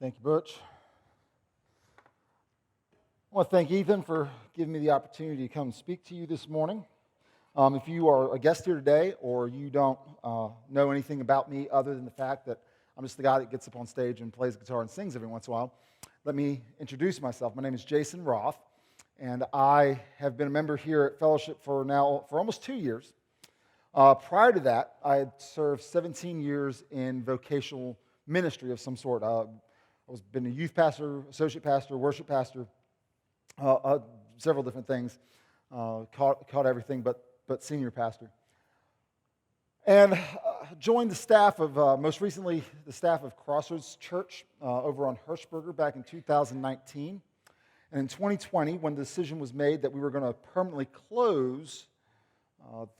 Thank you, Butch. I want to thank Ethan for giving me the opportunity to come speak to you this morning. If you are a guest here today or you don't know anything about me other than the fact that I'm just the guy that gets up on stage and plays guitar and sings every once in a while, let me introduce myself. My name is Jason Roth, and I have been a member here at Fellowship for almost 2 years. Prior to that, I had served 17 years in vocational ministry of some sort. I've been a youth pastor, associate pastor, worship pastor, several different things. Caught everything but senior pastor. And joined the staff of, most recently, the staff of Crossroads Church over on Hirschberger back in 2019. And in 2020, when the decision was made that we were going to permanently close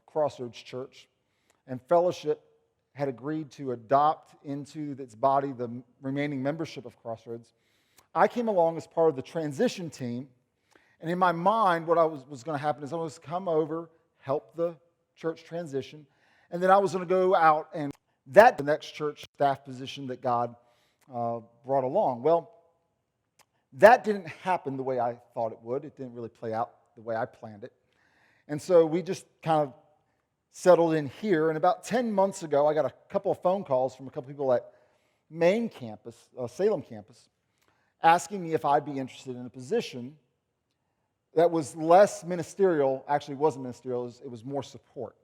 Crossroads Church, and Fellowship had agreed to adopt into its body the remaining membership of Crossroads, I came along as part of the transition team. And in my mind, what was going to happen is I was to come over, help the church transition, and then I was going to go out and the next church staff position that God brought along. Well, that didn't happen the way I thought it would. It didn't really play out the way I planned it. And so we just kind of settled in here. And about 10 months ago, I got a couple of phone calls from a couple people at main campus, Salem campus, asking me if I'd be interested in a position that was less ministerial. Actually, it wasn't ministerial. It was more support.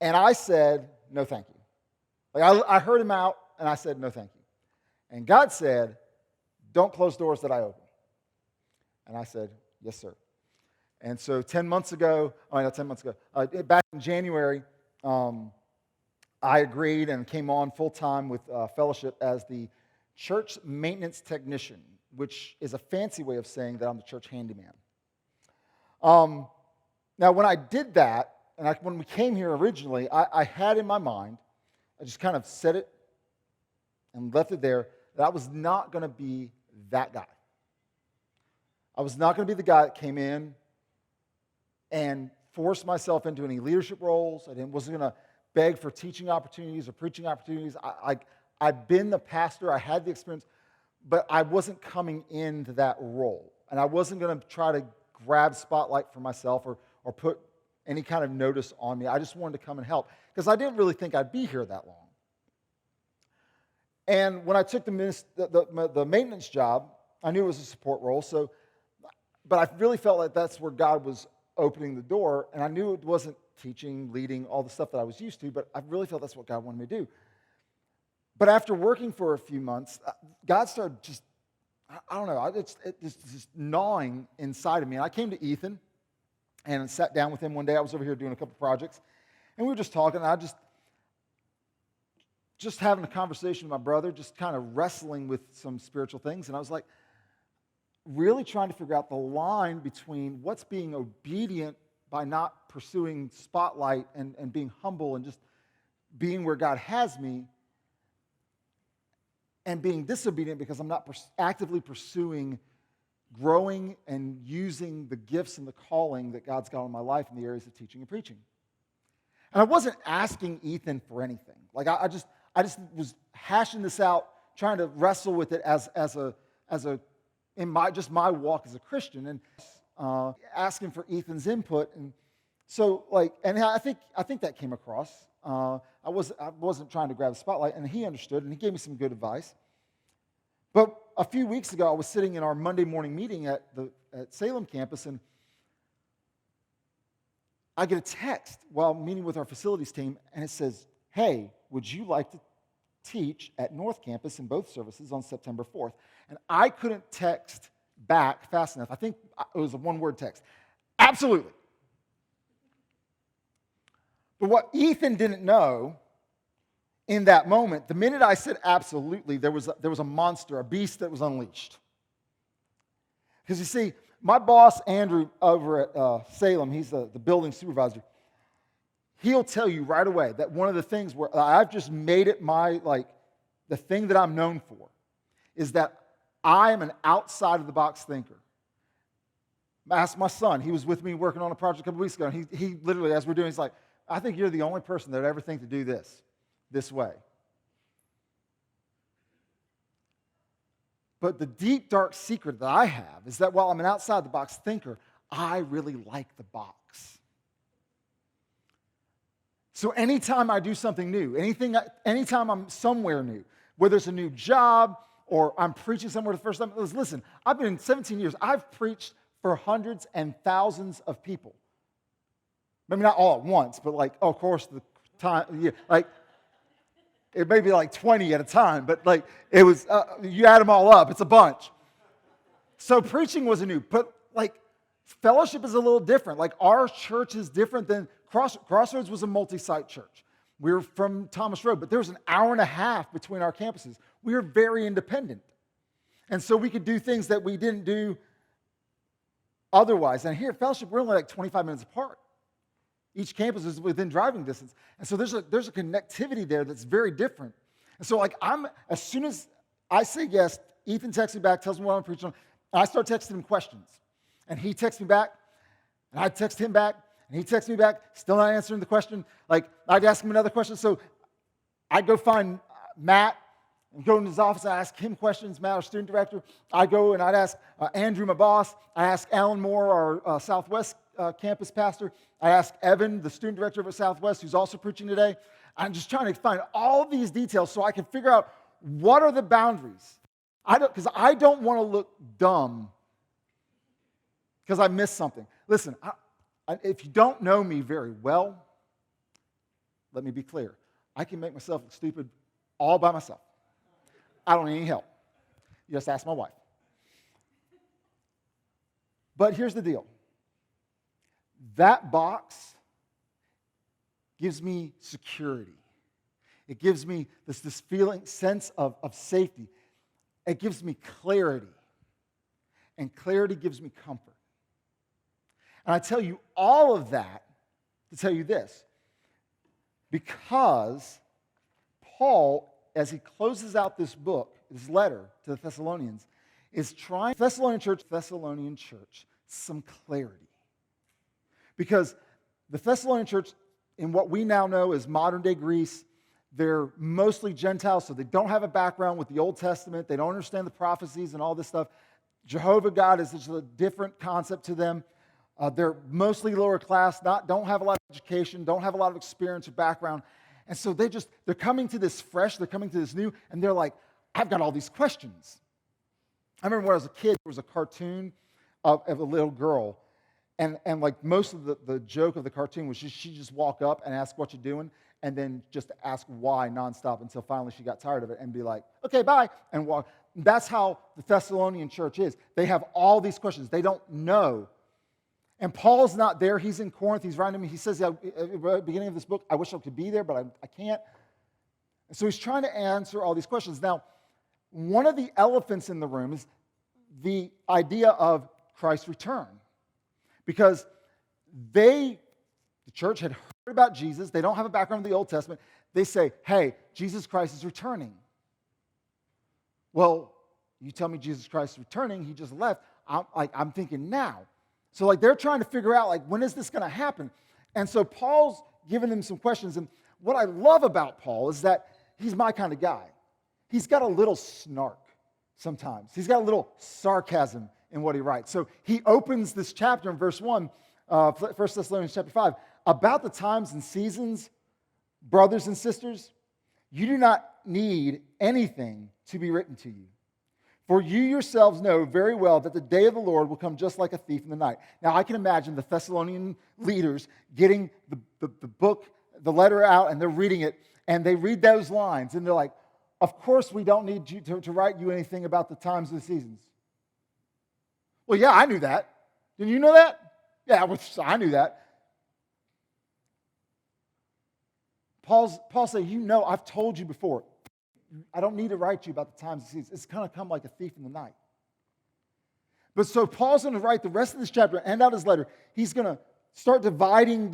And I said, no, thank you. I heard him out, and I said, no, thank you. And God said, don't close doors that I open. And I said, yes, sir. And so 10 months ago, back in January, I agreed and came on full-time with Fellowship as the church maintenance technician, which is a fancy way of saying that I'm the church handyman. Now, when I did that, and when we came here originally, I had in my mind, I just kind of said it and left it there, that I was not going to be that guy. I was not going to be the guy that came in and forced myself into any leadership roles. I wasn't going to beg for teaching opportunities or preaching opportunities. I'd been the pastor. I had the experience, but I wasn't coming into that role. And I wasn't going to try to grab spotlight for myself or put any kind of notice on me. I just wanted to come and help because I didn't really think I'd be here that long. And when I took the maintenance job, I knew it was a support role. But I really felt like that's where God was opening the door, and I knew it wasn't teaching, leading, all the stuff that I was used to, but I really felt that's what God wanted me to do. But after working for a few months, God started just, I don't know, it's just gnawing inside of me. And I came to Ethan and sat down with him one day. I was over here doing a couple projects, and we were just talking, and I just having a conversation with my brother, just kind of wrestling with some spiritual things, and I was like, really trying to figure out the line between what's being obedient by not pursuing spotlight and being humble and just being where God has me, and being disobedient because I'm not actively pursuing growing and using the gifts and the calling that God's got in my life in the areas of teaching and preaching. And I wasn't asking Ethan for anything. Like I just was hashing this out, trying to wrestle with it as in my walk as a Christian, and asking for Ethan's input, and so I think that came across. I wasn't trying to grab the spotlight, and he understood, and he gave me some good advice. But a few weeks ago, I was sitting in our Monday morning meeting at Salem campus, and I get a text while meeting with our facilities team, and it says, "Hey, would you like to teach at North Campus in both services on September 4th?" And I couldn't text back fast enough. I think it was a one-word text. Absolutely. But what Ethan didn't know in that moment, the minute I said absolutely, there was a monster, a beast that was unleashed. Because you see, my boss, Andrew, over at Salem, he's the building supervisor, he'll tell you right away that one of the things where I've just made it the thing that I'm known for is that I am an outside-of-the-box thinker. I asked my son. He was with me working on a project a couple weeks ago, and he literally, as we're doing, he's like, I think you're the only person that would ever think to do this way. But the deep, dark secret that I have is that while I'm an outside-the-box thinker, I really like the box. So anytime I do something new, anytime I'm somewhere new, whether it's a new job or I'm preaching somewhere the first time, listen, I've been in 17 years. I've preached for hundreds and thousands of people. Maybe not all at once, but of course, the time, it may be 20 at a time, but it was, you add them all up, it's a bunch. So preaching was a new, but fellowship is a little different. Our church is different than Crossroads was a multi-site church. We were from Thomas Road, but there was an hour and a half between our campuses. We were very independent. And so we could do things that we didn't do otherwise. And here at Fellowship, we're only 25 minutes apart. Each campus is within driving distance. And so there's a connectivity there that's very different. And so as soon as I say yes, Ethan texts me back, tells me what I'm preaching on, and I start texting him questions. And he texts me back, and I text him back, and he texts me back, still not answering the question. I'd ask him another question. So I'd go find Matt and go in his office. I ask him questions, Matt, our student director. I'd ask Andrew, my boss. I ask Alan Moore, our Southwest campus pastor. I ask Evan, the student director of Southwest, who's also preaching today. I'm just trying to find all these details so I can figure out what are the boundaries. Because I don't want to look dumb because I missed something. Listen, if you don't know me very well, let me be clear. I can make myself look stupid all by myself. I don't need any help. You just ask my wife. But here's the deal. That box gives me security. It gives me this sense of safety. It gives me clarity. And clarity gives me comfort. And I tell you all of that to tell you this. Because Paul, as he closes out this book, this letter to the Thessalonians, is trying Thessalonian church some clarity. Because the Thessalonian church, in what we now know as modern-day Greece, they're mostly Gentiles, so they don't have a background with the Old Testament. They don't understand the prophecies and all this stuff. Jehovah God is just a different concept to them. They're mostly lower class, don't have a lot of education, don't have a lot of experience or background. And so they're coming to this fresh, they're coming to this new, and they're like, I've got all these questions. I remember when I was a kid, there was a cartoon of a little girl. And most of the joke of the cartoon was she just walk up and ask what you're doing, and then just ask why nonstop until finally she got tired of it and be like, okay, bye, and walk. That's how the Thessalonian church is. They have all these questions. They don't know. And Paul's not there. He's in Corinth. He's writing to me. He says at the beginning of this book, I wish I could be there, but I can't. And so he's trying to answer all these questions. Now, one of the elephants in the room is the idea of Christ's return. Because the church had heard about Jesus. They don't have a background in the Old Testament. They say, hey, Jesus Christ is returning. Well, you tell me Jesus Christ is returning. He just left. I'm thinking now. So they're trying to figure out when is this going to happen? And so Paul's giving them some questions. And what I love about Paul is that he's my kind of guy. He's got a little snark sometimes. He's got a little sarcasm in what he writes. So he opens this chapter in verse 1, 1 Thessalonians chapter 5, about the times and seasons, brothers and sisters, you do not need anything to be written to you. For you yourselves know very well that the day of the Lord will come just like a thief in the night. Now, I can imagine the Thessalonian leaders getting the book, the letter out, and they're reading it, and they read those lines, and they're like, of course we don't need you to write you anything about the times and the seasons. Well, yeah, I knew that. Didn't you know that? Yeah, I knew that. Paul said, I've told you before. I don't need to write you about the times and seasons. It's going to come like a thief in the night. But so Paul's going to write the rest of this chapter, end out his letter. He's going to start drawing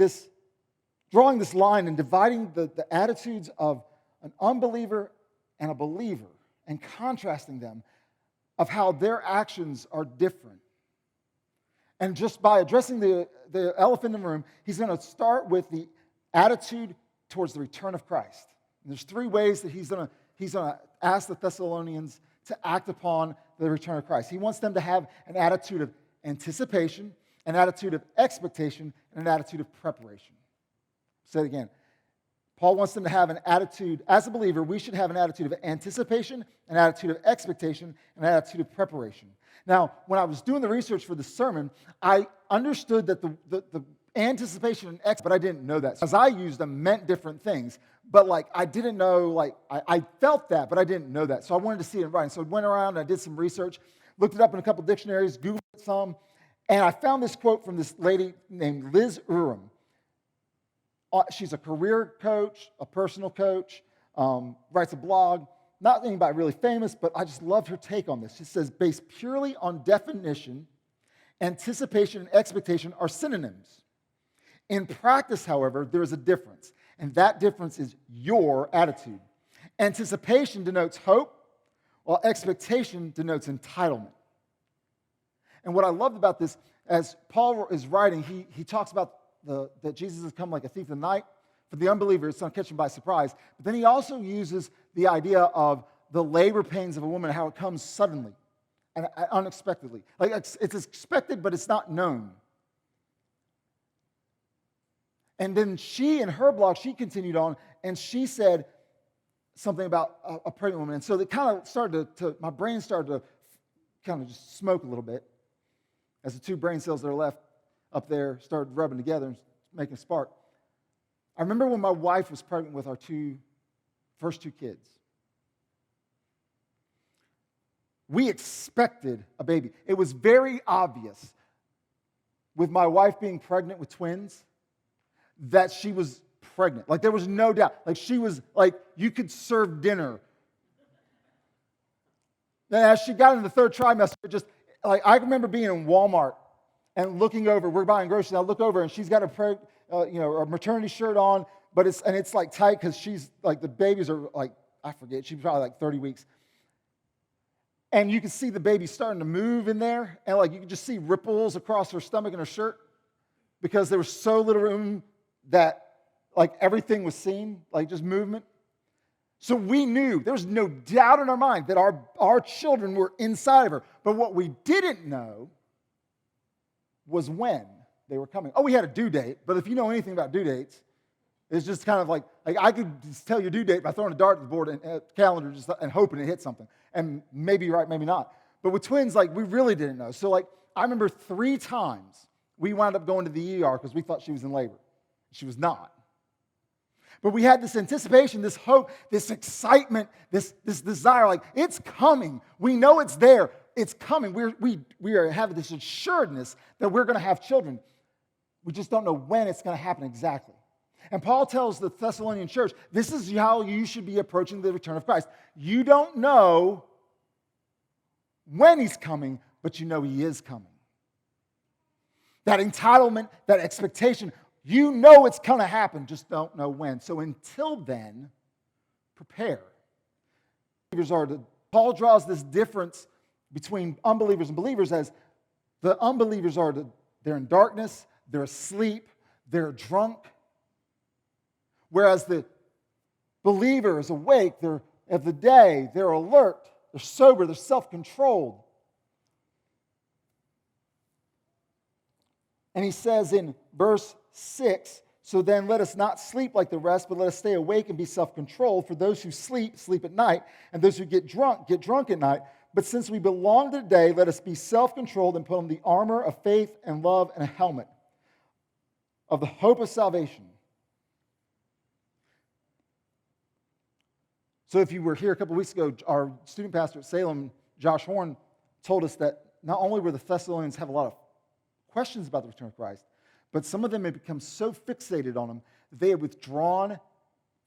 this line and dividing the attitudes of an unbeliever and a believer and contrasting them of how their actions are different. And just by addressing the elephant in the room, he's going to start with the attitude towards the return of Christ. And there's three ways that he's going to ask the Thessalonians to act upon the return of Christ. He wants them to have an attitude of anticipation, an attitude of expectation, and an attitude of preparation. Say it again. Paul wants them to have an attitude, as a believer, we should have an attitude of anticipation, an attitude of expectation, and an attitude of preparation. Now, when I was doing the research for this sermon, I understood that the anticipation and expectation, but I didn't know that. As I used them meant different things, but I didn't know, I felt that, but I didn't know that. So I wanted to see it in writing. So I went around and I did some research, looked it up in a couple dictionaries, Googled it some, and I found this quote from this lady named Liz Urim. She's a career coach, a personal coach, writes a blog. Not anybody really famous, but I just loved her take on this. She says, based purely on definition, anticipation and expectation are synonyms. In practice, however, there is a difference, and that difference is your attitude. Anticipation denotes hope, while expectation denotes entitlement. And what I loved about this, as Paul is writing, he talks about that Jesus has come like a thief in the night. For the unbeliever, it's not catching by surprise. But then he also uses the idea of the labor pains of a woman, how it comes suddenly and unexpectedly. It's expected, but it's not known. And then she, in her blog, she continued on, and she said something about a pregnant woman. And so it kind of started my brain started to kind of just smoke a little bit as the two brain cells that are left up there started rubbing together and making a spark. I remember when my wife was pregnant with our first two kids. We expected a baby. It was very obvious with my wife being pregnant with twins that she was pregnant. There was no doubt. She was you could serve dinner. And as she got into the third trimester, I remember being in Walmart and looking over. We're buying groceries, and I look over, and she's got a maternity shirt on, but it's tight because she's the babies are I forget, she's probably 30 weeks. And you can see the baby starting to move in there, and you can just see ripples across her stomach and her shirt because there was so little room that everything was seen, just movement. So we knew, there was no doubt in our mind that our children were inside of her. But what we didn't know was when they were coming. Oh, we had a due date, but if you know anything about due dates, it's just kind of like I could just tell your due date by throwing a dart at the board and calendar and hoping it hit something. And maybe right, maybe not. But with twins, we really didn't know. So I remember 3 times we wound up going to the ER because we thought she was in labor. She was not. But we had this anticipation, this hope, this excitement, this desire, it's coming. We know it's there. It's coming. We are having this assuredness that we're going to have children. We just don't know when it's going to happen exactly. And Paul tells the Thessalonian church, this is how you should be approaching the return of Christ. You don't know when he's coming, but you know he is coming. That entitlement, that expectation, you know it's going to happen, just don't know when. So until then, prepare. Paul draws this difference between unbelievers and believers as the unbelievers they're in darkness, they're asleep, they're drunk. Whereas the believer is awake, they're of the day, they're alert, they're sober, they're self-controlled. And he says in verse 6, so then let us not sleep like the rest, but let us stay awake and be self-controlled. For those who sleep, sleep at night, and those who get drunk at night. But since we belong to the day, let us be self-controlled and put on the armor of faith and love and a helmet of the hope of salvation. So if you were here a couple weeks ago, our student pastor at Salem, Josh Horn, told us that not only were the Thessalonians have a lot of questions about the return of Christ, but some of them had become so fixated on him that they had withdrawn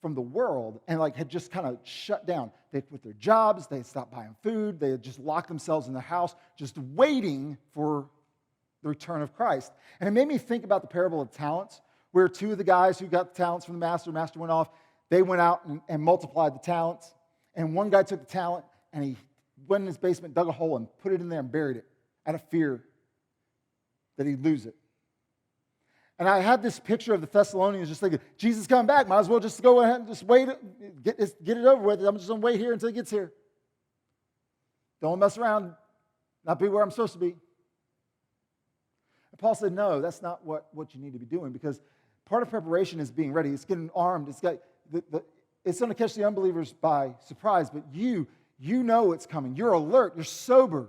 from the world and had just kind of shut down. They had quit their jobs, they had stopped buying food, they had just locked themselves in their house, just waiting for the return of Christ. And it made me think about the parable of talents, where 2 of the guys who got the talents from the master went off, they went out and multiplied the talents, and one guy took the talent and he went in his basement, dug a hole, and put it in there and buried it out of fear that he'd lose it. And I had this picture of the Thessalonians just thinking, Jesus is coming back. Might as well just go ahead and just wait, get it over with. I'm just going to wait here until he gets here. Don't mess around, not be where I'm supposed to be. And Paul said, no, that's not what you need to be doing, because part of preparation is being ready. It's getting armed. It's going to catch the unbelievers by surprise, but you know it's coming. You're alert. You're sober,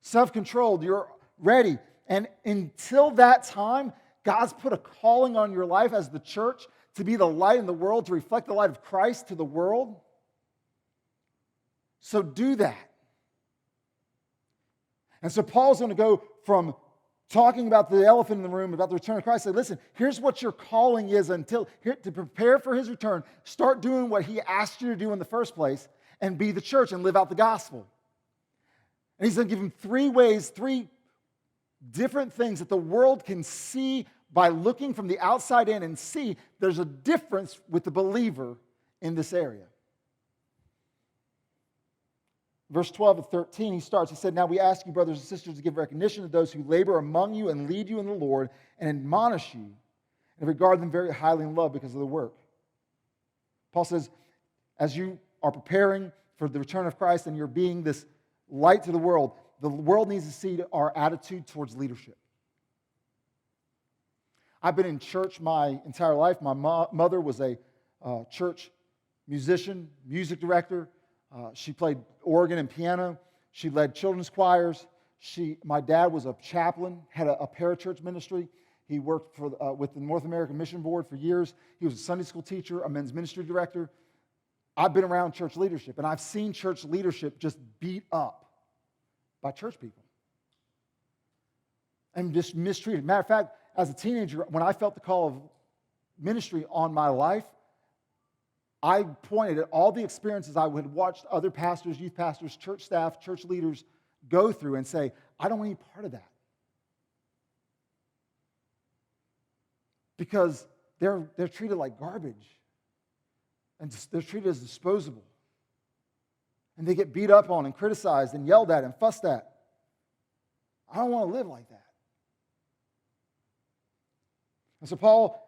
self-controlled. You're ready. And until that time, God's put a calling on your life as the church to be the light in the world, to reflect the light of Christ to the world. So do that. And so Paul's going to go from talking about the elephant in the room, about the return of Christ, say, listen, here's what your calling is to prepare for his return. Start doing what he asked you to do in the first place and be the church and live out the gospel. And he's going to give him three different things that the world can see by looking from the outside in and see there's a difference with the believer in this area. Verse 12 and 13, he said, now we ask you, brothers and sisters, to give recognition to those who labor among you and lead you in the Lord and admonish you and regard them very highly in love because of the work. Paul says, as you are preparing for the return of Christ and you're being this light to the world needs to see our attitude towards leadership. I've been in church my entire life. My mother was a church musician, music director. She played organ and piano. She led children's choirs. My dad was a chaplain, had a parachurch ministry. He worked with the North American Mission Board for years. He was a Sunday school teacher, a men's ministry director. I've been around church leadership, and I've seen church leadership just beat up by church people and just mistreated. Matter of fact, as a teenager, when I felt the call of ministry on my life, I pointed at all the experiences I had watched other pastors, youth pastors, church staff, church leaders go through and say, I don't want any part of that. Because they're treated like garbage. And they're treated as disposable. And they get beat up on and criticized and yelled at and fussed at. I don't want to live like that. And so Paul,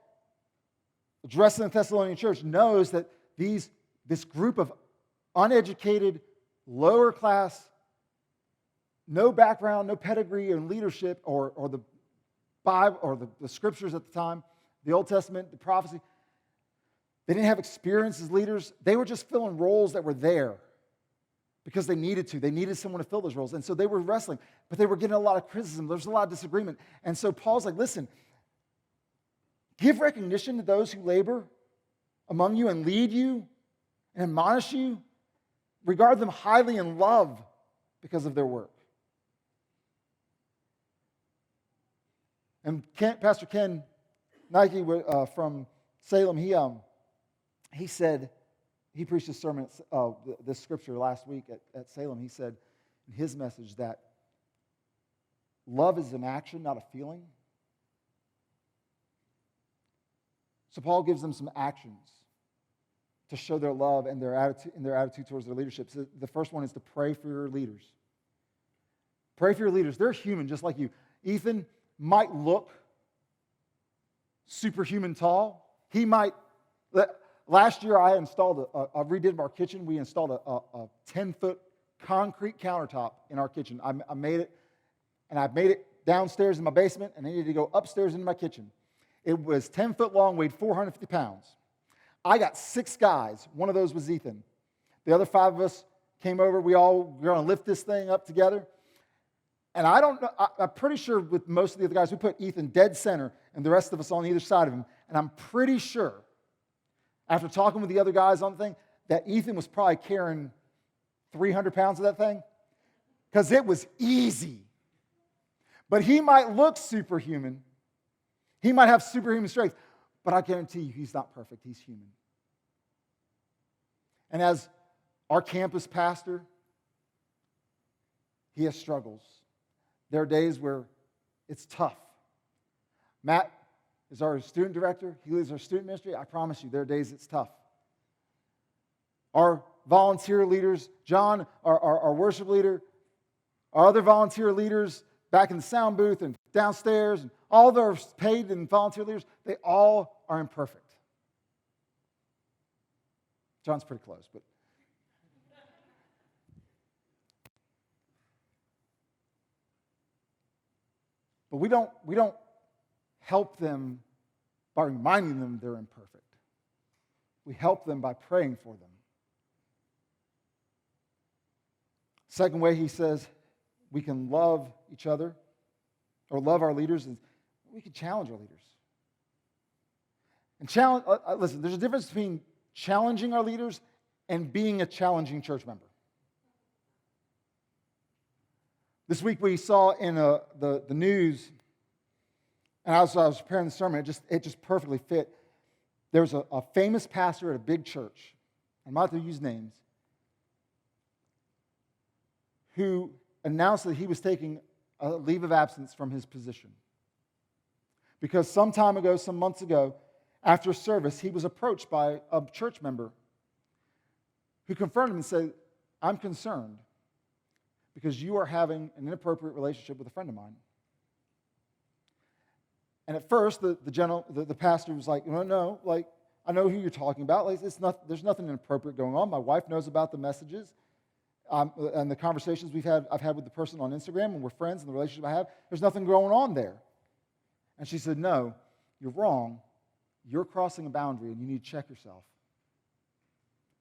addressing the Thessalonian church, knows that this group of uneducated, lower class, no background, no pedigree in leadership or the Bible or the scriptures at the time, the Old Testament, the prophecy, they didn't have experience as leaders. They were just filling roles that were there because they needed to. They needed someone to fill those roles. And so they were wrestling, but they were getting a lot of criticism. There was a lot of disagreement. And so Paul's like, listen, give recognition to those who labor among you and lead you and admonish you. Regard them highly in love because of their work. And Pastor Ken Nike from Salem, he said, he preached a sermon, this scripture last week at Salem. He said in his message that love is an action, not a feeling. So Paul gives them some actions to show their love and their attitude towards their leadership. So the first one is to pray for your leaders. Pray for your leaders. They're human just like you. Ethan might look superhuman tall. He might. Last year I installed I redid our kitchen. We installed a 10-foot concrete countertop in our kitchen. I made it, and I made it downstairs in my basement, and I needed to go upstairs into my kitchen. It was 10 foot long, weighed 450 pounds. I got 6 guys. One of those was Ethan. The other 5 of us came over. We're going to lift this thing up together. And I don't know, I'm pretty sure with most of the other guys, we put Ethan dead center and the rest of us on either side of him. And I'm pretty sure, after talking with the other guys on the thing, that Ethan was probably carrying 300 pounds of that thing. Because it was easy. But he might look superhuman. He might have superhuman strength, but I guarantee you he's not perfect. He's human. And as our campus pastor, he has struggles. There are days where it's tough. Matt is our student director. He leads our student ministry. I promise you, there are days it's tough. Our volunteer leaders, John, our worship leader, our other volunteer leaders back in the sound booth and downstairs, and all those paid and volunteer leaders, they all are imperfect. John's pretty close, but But we don't help them by reminding them they're imperfect. We help them by praying for them. Second way he says we can love each other or love our leaders is we can challenge our leaders. And listen, there's a difference between challenging our leaders and being a challenging church member. This week we saw in the news, and as I was preparing the sermon, it just perfectly fit. There was a famous pastor at a big church, I'm not going to use names, who announced that he was taking a leave of absence from his position. Because some time ago, some months ago, after service, he was approached by a church member who confronted him and said, I'm concerned because you are having an inappropriate relationship with a friend of mine. And at first, the pastor was like, no, like, I know who you're talking about. Like, there's nothing inappropriate going on. My wife knows about the messages and the conversations I've had with the person on Instagram, and we're friends, and the relationship I have. There's nothing going on there. And she said, no, you're wrong. You're crossing a boundary, and you need to check yourself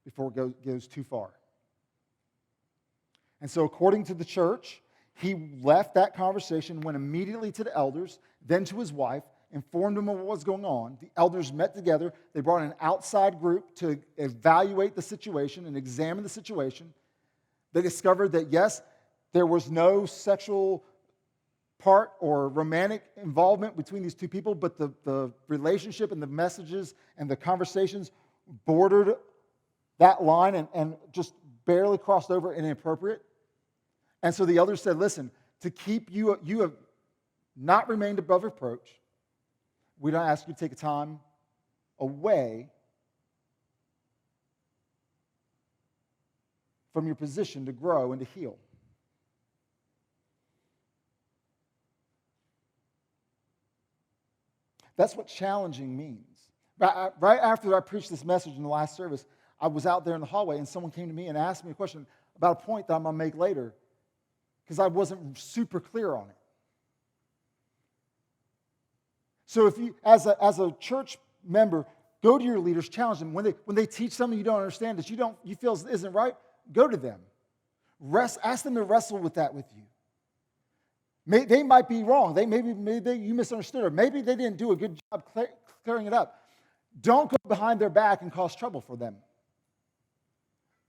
before it goes too far. And so according to the church, he left that conversation, went immediately to the elders, then to his wife, informed them of what was going on. The elders met together. They brought an outside group to evaluate the situation and examine the situation. They discovered that, yes, there was no sexual part or romantic involvement between these two people, but the relationship and the messages and the conversations bordered that line and just barely crossed over inappropriate. And so the elders said, listen, to keep you have not remained above reproach. We don't ask you to take a time away from your position to grow and to heal. That's what challenging means. Right after I preached this message in the last service, I was out there in the hallway and someone came to me and asked me a question about a point that I'm going to make later because I wasn't super clear on it. So if you, as a church member, go to your leaders, challenge them. When they teach something you don't understand, that you feel isn't right, go to them. Ask them to wrestle with that with you. They might be wrong. Maybe you misunderstood, or maybe they didn't do a good job clearing it up. Don't go behind their back and cause trouble for them.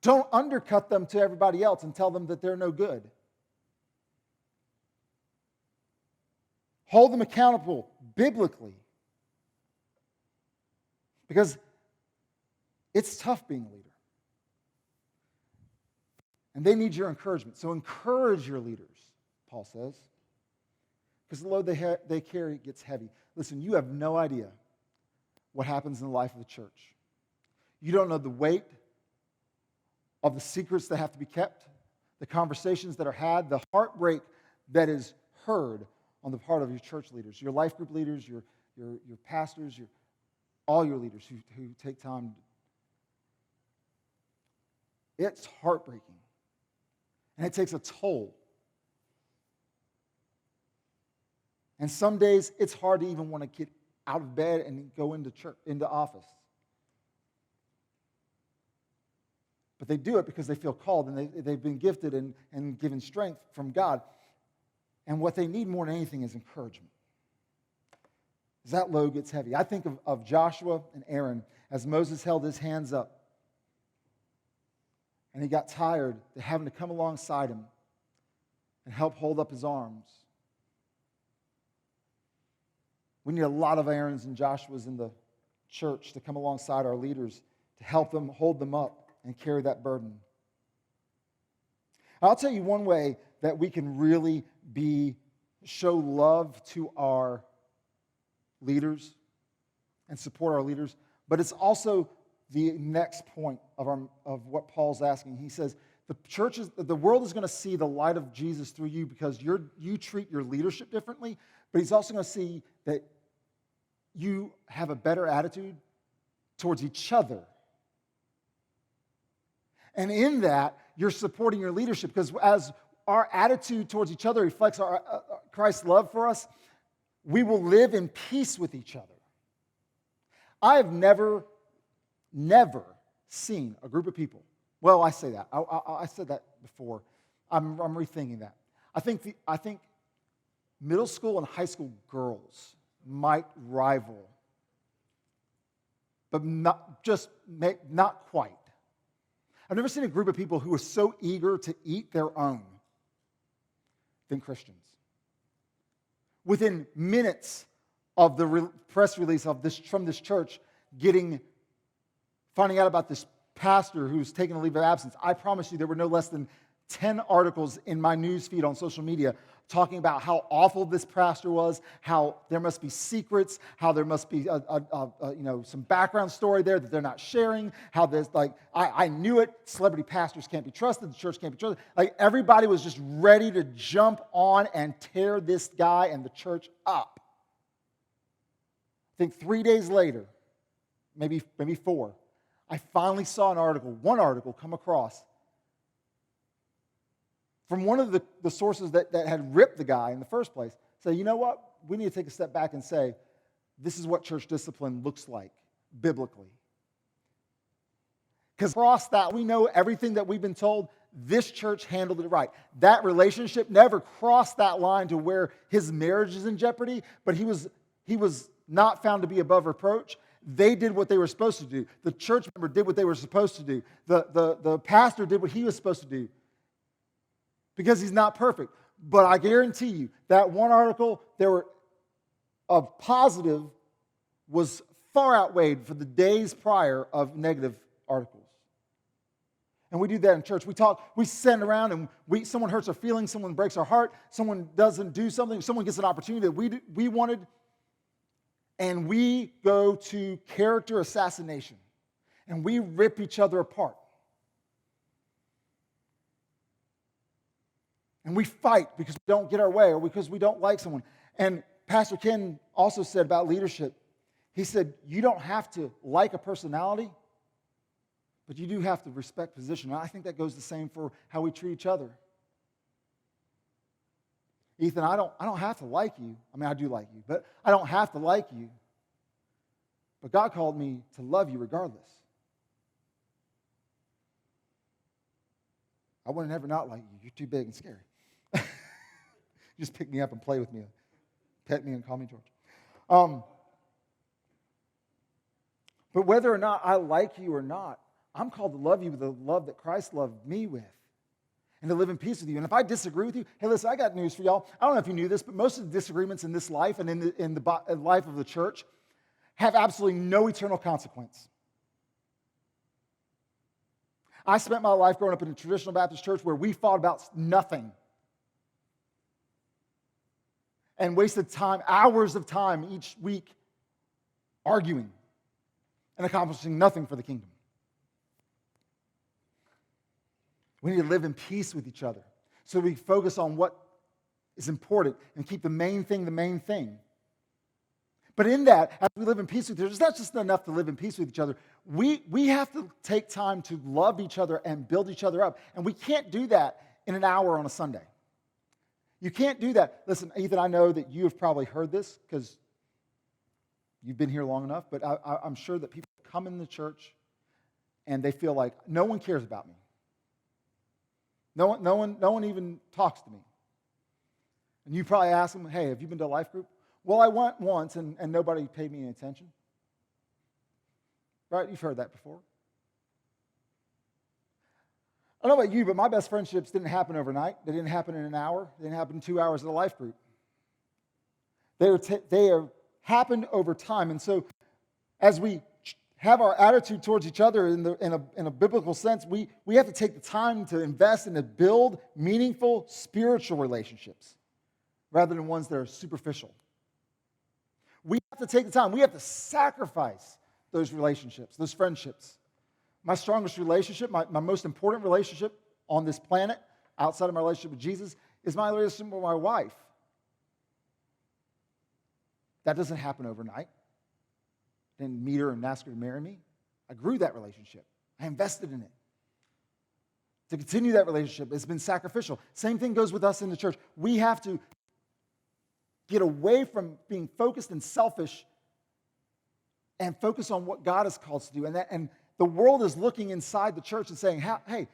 Don't undercut them to everybody else and tell them that they're no good. Hold them accountable biblically. Because it's tough being a leader. And they need your encouragement. So encourage your leaders, Paul says. Because the load they carry gets heavy. Listen, you have no idea what happens in the life of the church. You don't know the weight of the secrets that have to be kept, the conversations that are had, the heartbreak that is heard on the part of your church leaders, your life group leaders, your pastors, all your leaders who take time. It's heartbreaking. And it takes a toll. And some days it's hard to even want to get out of bed and go into church, into office. But they do it because they feel called and they've been gifted and given strength from God. And what they need more than anything is encouragement. As that load gets heavy. I think of Joshua and Aaron as Moses held his hands up. And he got tired of having to come alongside him and help hold up his arms. We need a lot of Aarons and Joshuas in the church to come alongside our leaders to help them hold them up and carry that burden. I'll tell you one way that we can really show love to our leaders and support our leaders, but it's also the next point of what Paul's asking. He says the world is going to see the light of Jesus through you because you treat your leadership differently, but he's also going to see that you have a better attitude towards each other. And in that, you're supporting your leadership because as our attitude towards each other reflects Christ's love for us, we will live in peace with each other. I have never seen a group of people. Well, I say that. I said that before. I'm rethinking that. I think middle school and high school girls might rival, but not quite. I've never seen a group of people who are so eager to eat their own than Christians. Within minutes of the press release from this church finding out about this pastor who's taken a leave of absence, I promise you there were no less than 10 articles in my news feed on social media talking about how awful this pastor was, how there must be secrets, how there must be some background story there that they're not sharing, how there's I knew it, celebrity pastors can't be trusted, the church can't be trusted. Like everybody was just ready to jump on and tear this guy and the church up. I think 3 days later, maybe 4, I finally saw one article come across from one of the sources that had ripped the guy in the first place. Say, you know what? We need to take a step back and say, this is what church discipline looks like biblically. Because across that, we know everything that we've been told, this church handled it right. That relationship never crossed that line to where his marriage is in jeopardy, but he was not found to be above reproach. They did what they were supposed to do. The church member did what they were supposed to do. The pastor did what he was supposed to do. Because he's not perfect. But I guarantee you, that one article, a positive was far outweighed for the days prior of negative articles. And we do that in church. We send around and someone hurts our feelings, someone breaks our heart, someone doesn't do something, someone gets an opportunity that we wanted, and we go to character assassination. And we rip each other apart. And we fight because we don't get our way or because we don't like someone. And Pastor Ken also said about leadership, he said, you don't have to like a personality, but you do have to respect position. And I think that goes the same for how we treat each other. Ethan, I don't have to like you. I mean, I do like you, but I don't have to like you. But God called me to love you regardless. I would never not like you. You're too big and scary. Just pick me up and play with me. Pet me and call me George. But whether or not I like you or not, I'm called to love you with the love that Christ loved me with. And to live in peace with you. And if I disagree with you, hey, listen, I got news for y'all. I don't know if you knew this, but most of the disagreements in this life and in the life of the church have absolutely no eternal consequence. I spent my life growing up in a traditional Baptist church where we fought about nothing and wasted time, hours of time each week arguing and accomplishing nothing for the kingdom. We need to live in peace with each other so we focus on what is important and keep the main thing the main thing. But in that, as we live in peace with each other, it's not just enough to live in peace with each other. We have to take time to love each other and build each other up. And we can't do that in an hour on a Sunday. You can't do that. Listen, Ethan, I know that you have probably heard this because you've been here long enough, but I'm sure that people come in the church and they feel like no one cares about me. No one even talks to me. And you probably ask them, hey, have you been to a life group? Well, I went once and nobody paid me any attention. Right? You've heard that before. I don't know about you, but my best friendships didn't happen overnight. They didn't happen in an hour. They didn't happen in 2 hours at a life group. They have happened over time. And so as we have our attitude towards each other in a biblical sense, we have to take the time to invest and to build meaningful spiritual relationships rather than ones that are superficial. We have to take the time. We have to sacrifice those relationships, those friendships. My strongest relationship, my most important relationship on this planet, outside of my relationship with Jesus, is my relationship with my wife. That doesn't happen overnight. I didn't meet her and ask her to marry me. I grew that relationship. I invested in it. To continue that relationship, it's been sacrificial. Same thing goes with us in the church. We have to get away from being focused and selfish and focus on what God has called us to do. And the world is looking inside the church and saying, hey,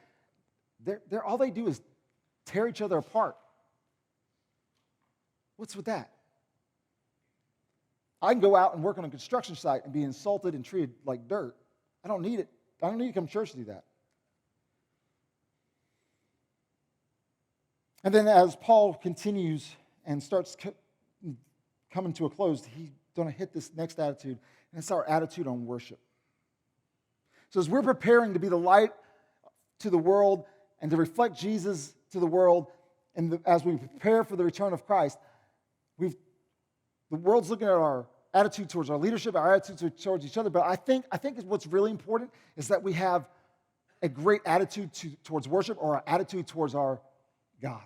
they're all they do is tear each other apart. What's with that? I can go out and work on a construction site and be insulted and treated like dirt. I don't need it. I don't need to come to church to do that. And then as Paul continues and starts coming to a close, he's going to hit this next attitude, and it's our attitude on worship. So as we're preparing to be the light to the world and to reflect Jesus to the world, and as we prepare for the return of Christ, the world's looking at our attitude towards our leadership, our attitude towards each other, but I think what's really important is that we have a great attitude towards worship, or our attitude towards our God.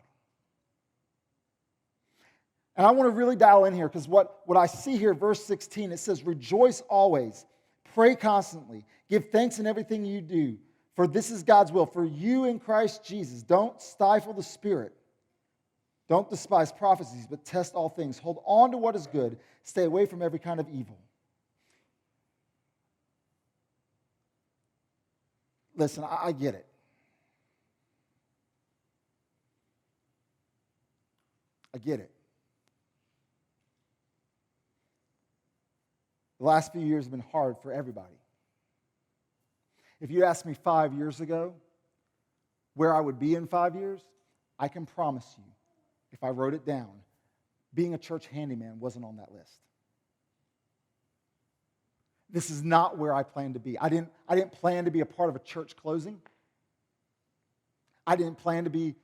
And I want to really dial in here, because what I see here, verse 16, it says, rejoice always, pray constantly, give thanks in everything you do, for this is God's will for you in Christ Jesus. Don't stifle the Spirit. Don't despise prophecies, but test all things. Hold on to what is good. Stay away from every kind of evil. Listen, I get it. I get it. The last few years have been hard for everybody. If you asked me 5 years ago where I would be in 5 years, I can promise you, if I wrote it down, being a church handyman wasn't on that list. This is not where I plan to be. I didn't plan to be a part of a church closing. I didn't plan to be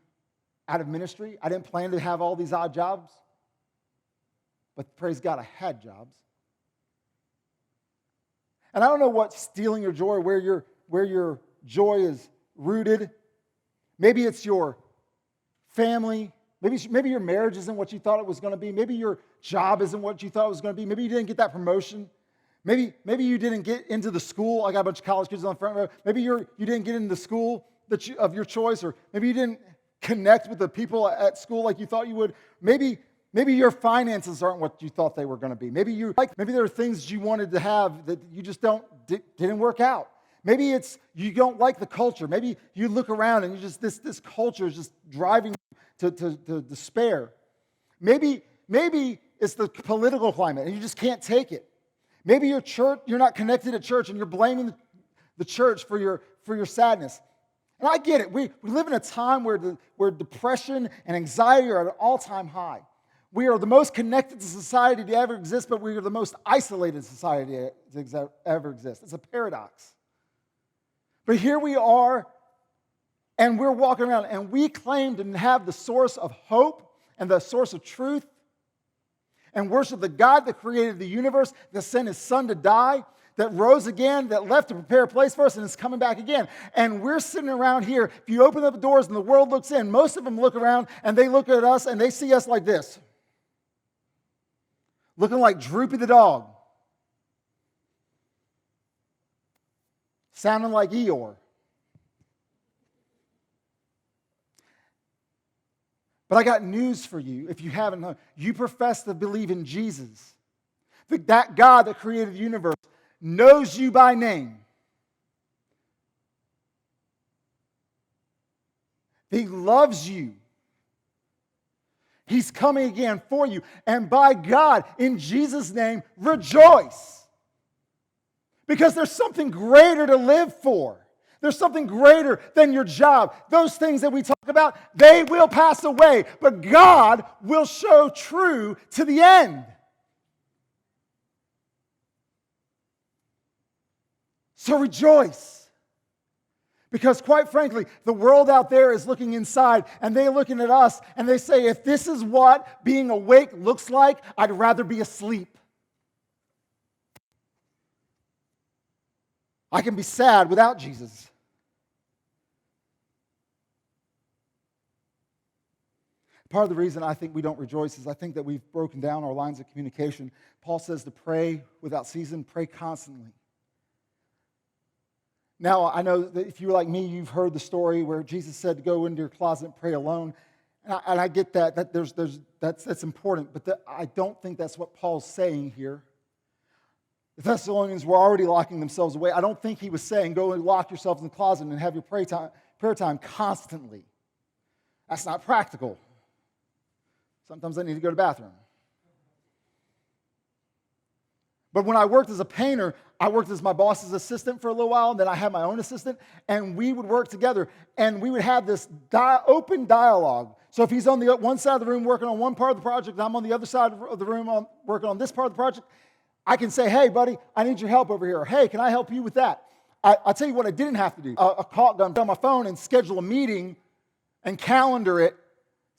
out of ministry. I didn't plan to have all these odd jobs. But praise God, I had jobs. And I don't know what's stealing your joy, where your joy is rooted. Maybe it's your family. Maybe your marriage isn't what you thought it was going to be. Maybe your job isn't what you thought it was going to be. Maybe you didn't get that promotion. Maybe you didn't get into the school. I got a bunch of college kids on the front row. Maybe you didn't get into the school of your choice, or maybe you didn't connect with the people at school like you thought you would. Maybe your finances aren't what you thought they were going to be. Maybe there are things you wanted to have that you just didn't work out. Maybe it's you don't like the culture. Maybe you look around and you just this culture is just driving you to despair. Maybe it's the political climate and you just can't take it. Maybe you're not connected at church and you're blaming the church for your sadness. And I get it. We live in a time where depression and anxiety are at an all-time high. We are the most connected society to ever exist, but we are the most isolated society to ever exist. It's a paradox. But here we are, and we're walking around, and we claim to have the source of hope and the source of truth, and worship the God that created the universe, that sent His Son to die, that rose again, that left to prepare a place for us, and is coming back again. And we're sitting around here. If you open up the doors and the world looks in, most of them look around, and they look at us, and they see us like this. Looking like Droopy the dog. Sounding like Eeyore. But I got news for you, if you haven't known. You profess to believe in Jesus. That God that created the universe knows you by name. He loves you. He's coming again for you. And by God, in Jesus' name, rejoice. Because there's something greater to live for. There's something greater than your job. Those things that we talk about, they will pass away. But God will show true to the end. So rejoice. Because quite frankly, the world out there is looking inside and they're looking at us and they say, if this is what being awake looks like, I'd rather be asleep. I can be sad without Jesus. Part of the reason I think we don't rejoice is I think that we've broken down our lines of communication. Paul says to pray without ceasing, pray constantly. Now, I know that if you're like me, you've heard the story where Jesus said to go into your closet and pray alone. And I get that that's important, but I don't think that's what Paul's saying here. The Thessalonians were already locking themselves away. I don't think he was saying, go and lock yourselves in the closet and have your prayer time constantly. That's not practical. Sometimes I need to go to the bathroom. But when I worked as a painter, I worked as my boss's assistant for a little while, and then I had my own assistant, and we would work together, and we would have this open dialogue. So if he's on the one side of the room working on one part of the project, and I'm on the other side of the room working on this part of the project, I can say, hey, buddy, I need your help over here. Or, hey, can I help you with that? I'll tell you what I didn't have to do. A caulk gun on my phone and schedule a meeting and calendar it.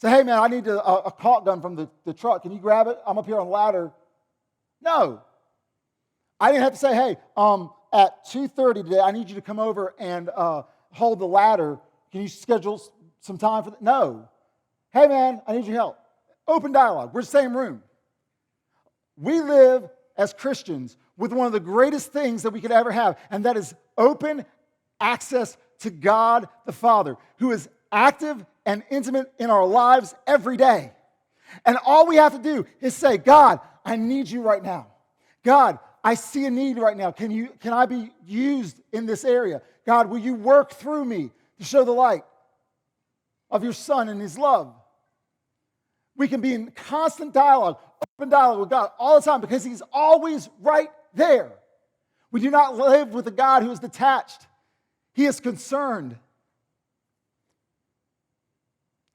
Say, hey, man, I need a caulk gun from the truck. Can you grab it? I'm up here on the ladder. No. I didn't have to say, hey, at 2:30 today, I need you to come over and hold the ladder. Can you schedule some time for that? No. Hey, man, I need your help. Open dialogue. We're in the same room. We live as Christians with one of the greatest things that we could ever have, and that is open access to God the Father, who is active and intimate in our lives every day. And all we have to do is say, God, I need you right now. God, I see a need right now. Can I be used in this area? God, will you work through me to show the light of your Son and his love? We can be in constant dialogue, open dialogue with God all the time because he's always right there. We do not live with a God who is detached. He is concerned.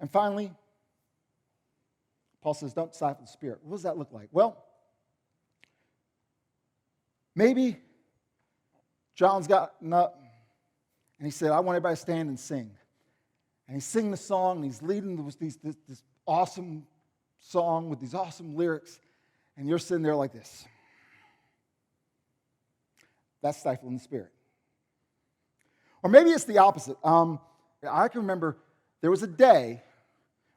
And finally, Paul says, don't stifle the Spirit. What does that look like? Well, maybe John's gotten up and he said, I want everybody to stand and sing. And he's singing the song and he's leading this awesome song with these awesome lyrics. And you're sitting there like this. That's stifling the Spirit. Or maybe it's the opposite. I can remember there was a day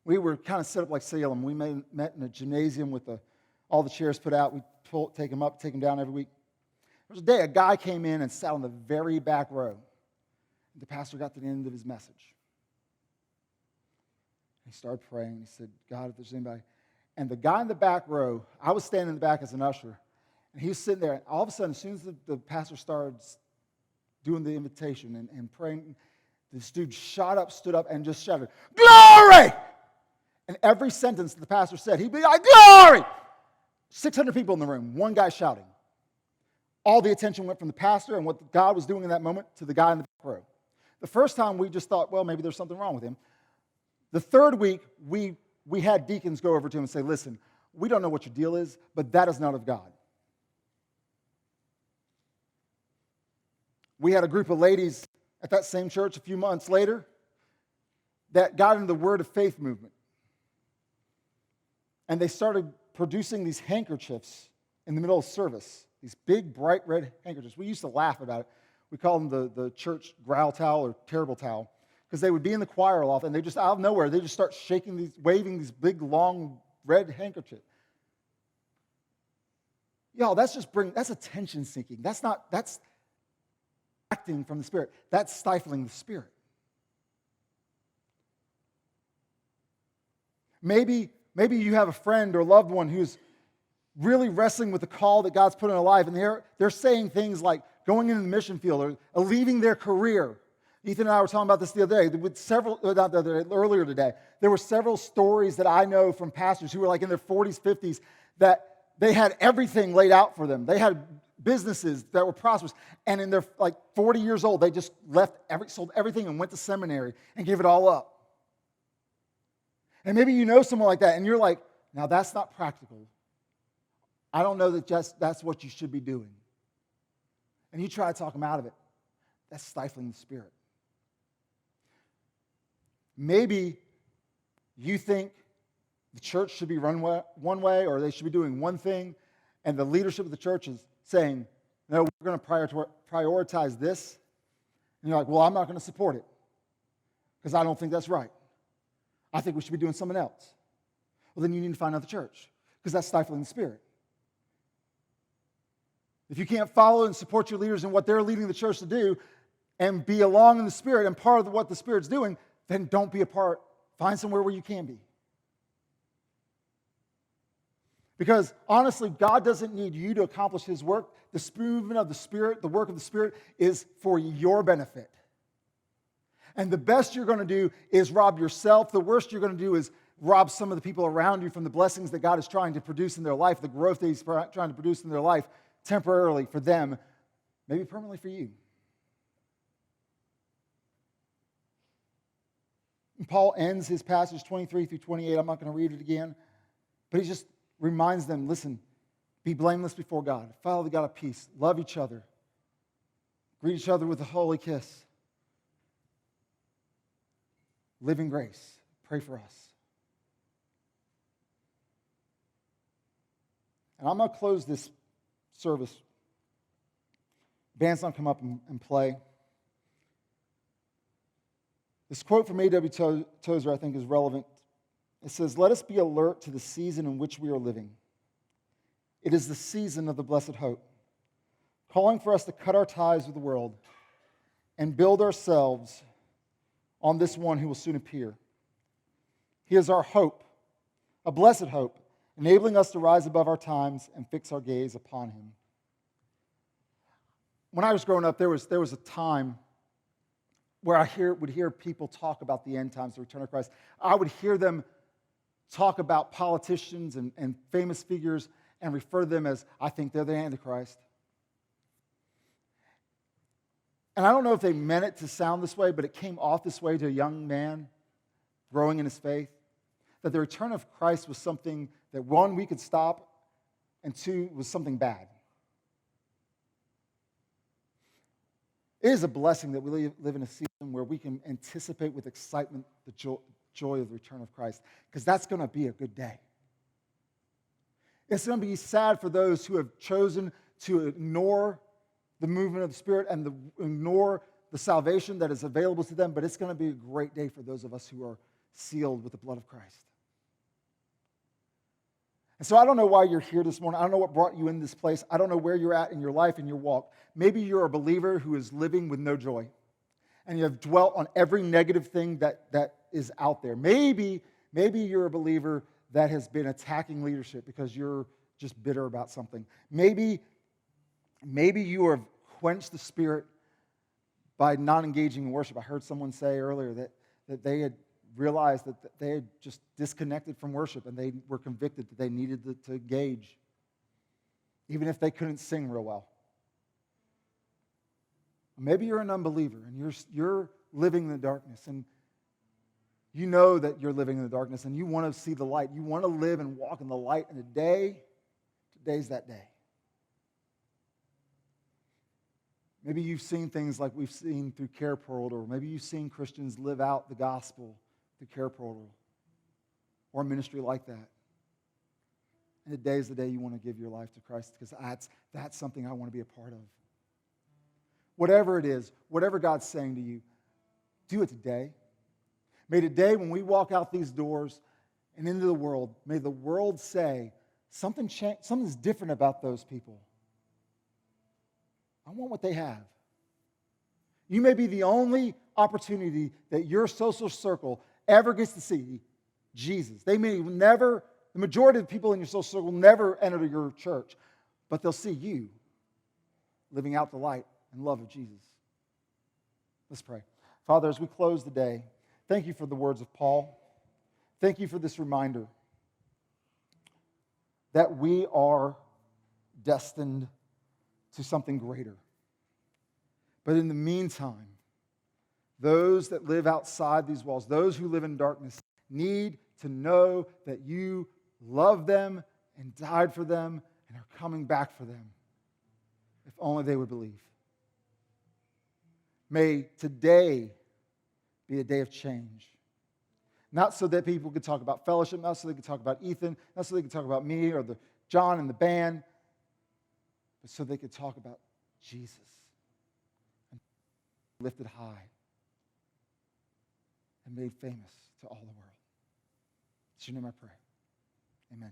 we were kind of set up like Salem. We met in a gymnasium with all the chairs put out. We take them up, take them down every week. There was a day a guy came in and sat on the very back row. The pastor got to the end of his message. He started praying. He said, God, if there's anybody. And the guy in the back row, I was standing in the back as an usher, and he was sitting there. And all of a sudden, as soon as the pastor started doing the invitation and praying, this dude stood up, and just shouted, glory! And every sentence that the pastor said, he'd be like, glory! 600 people in the room, one guy shouting. All the attention went from the pastor and what God was doing in that moment to the guy in the back row. The first time we just thought, well, maybe there's something wrong with him. The third week, we had deacons go over to him and say, listen, we don't know what your deal is, but that is not of God. We had a group of ladies at that same church a few months later that got into the Word of Faith movement. And they started producing these handkerchiefs in the middle of service, these big, bright red handkerchiefs. We used to laugh about it. We called them the church growl towel or terrible towel, because they would be in the choir loft, and they just, out of nowhere, they just start waving these big, long, red handkerchiefs. Y'all, that's attention seeking. That's acting from the Spirit. That's stifling the Spirit. Maybe you have a friend or loved one who's really wrestling with the call that God's put in their life, and they're saying things like going into the mission field or leaving their career. Ethan and I were talking about this the other day, earlier today. There were several stories that I know from pastors who were like in their 40s, 50s, that they had everything laid out for them. They had businesses that were prosperous, and in their 40 years old, they just sold everything and went to seminary and gave it all up. And maybe you know someone like that, and you're like, now that's not practical. I don't know that that's what you should be doing. And you try to talk them out of it. That's stifling the Spirit. Maybe you think the church should be run one way, or they should be doing one thing, and the leadership of the church is saying, no, we're going to prioritize this. And you're like, well, I'm not going to support it because I don't think that's right. I think we should be doing something else. Well, then you need to find another church because that's stifling the Spirit. If you can't follow and support your leaders in what they're leading the church to do and be along in the Spirit and part of what the Spirit's doing, then don't be a part. Find somewhere where you can be. Because honestly, God doesn't need you to accomplish His work. The movement of the Spirit, the work of the Spirit is for your benefit. And the best you're going to do is rob yourself. The worst you're going to do is rob some of the people around you from the blessings that God is trying to produce in their life, the growth that He's trying to produce in their life temporarily for them, maybe permanently for you. And Paul ends his passage 23 through 28. I'm not going to read it again. But he just reminds them, listen, be blameless before God. Follow the God of peace. Love each other. Greet each other with a holy kiss. Live in grace. Pray for us. And I'm going to close this service. Band's not come up and play. This quote from A.W. Tozer, I think, is relevant. It says, "Let us be alert to the season in which we are living. It is the season of the blessed hope, calling for us to cut our ties with the world and build ourselves on this one who will soon appear. He is our hope, a blessed hope, enabling us to rise above our times and fix our gaze upon Him." When I was growing up, there was a time where I would hear people talk about the end times, the return of Christ. I would hear them talk about politicians and famous figures and refer to them as, I think they're the Antichrist. And I don't know if they meant it to sound this way, but it came off this way to a young man growing in his faith, that the return of Christ was something that, one, we could stop, and two, was something bad. It is a blessing that we live in a season where we can anticipate with excitement the joy of the return of Christ, because that's going to be a good day. It's going to be sad for those who have chosen to ignore the movement of the Spirit and ignore the salvation that is available to them, but it's going to be a great day for those of us who are sealed with the blood of Christ. And so I don't know why you're here this morning. I don't know what brought you in this place. I don't know where you're at in your life and your walk. Maybe you're a believer who is living with no joy, and you have dwelt on every negative thing that is out there. Maybe you're a believer that has been attacking leadership because you're just bitter about something. Maybe you have quenched the Spirit by not engaging in worship. I heard someone say earlier that they had realized that they had just disconnected from worship, and they were convicted that they needed to engage, even if they couldn't sing real well. Maybe you're an unbeliever, and you're living in the darkness, and you know that you're living in the darkness, and you want to see the light. You want to live and walk in the light, and today's that day. Maybe you've seen things like we've seen through Care Portal, or maybe you've seen Christians live out the gospel through Care Portal, or a ministry like that. And today is the day you want to give your life to Christ, because that's something I want to be a part of. Whatever it is, whatever God's saying to you, do it today. May today, when we walk out these doors and into the world, may the world say, something's different about those people. I want what they have. You may be the only opportunity that your social circle ever gets to see Jesus. They may never, the majority of the people in your social circle never enter your church, but they'll see you living out the light and love of Jesus. Let's pray. Father, as we close the day, thank you for the words of Paul. Thank you for this reminder that we are destined to something greater. But in the meantime, those that live outside these walls, those who live in darkness, need to know that you love them and died for them and are coming back for them, if only they would believe. May today be a day of change. Not so that people could talk about fellowship, not so they could talk about Ethan, not so they could talk about me or John and the band, but so they could talk about Jesus and lifted high and made famous to all the world. It's your name I pray. Amen.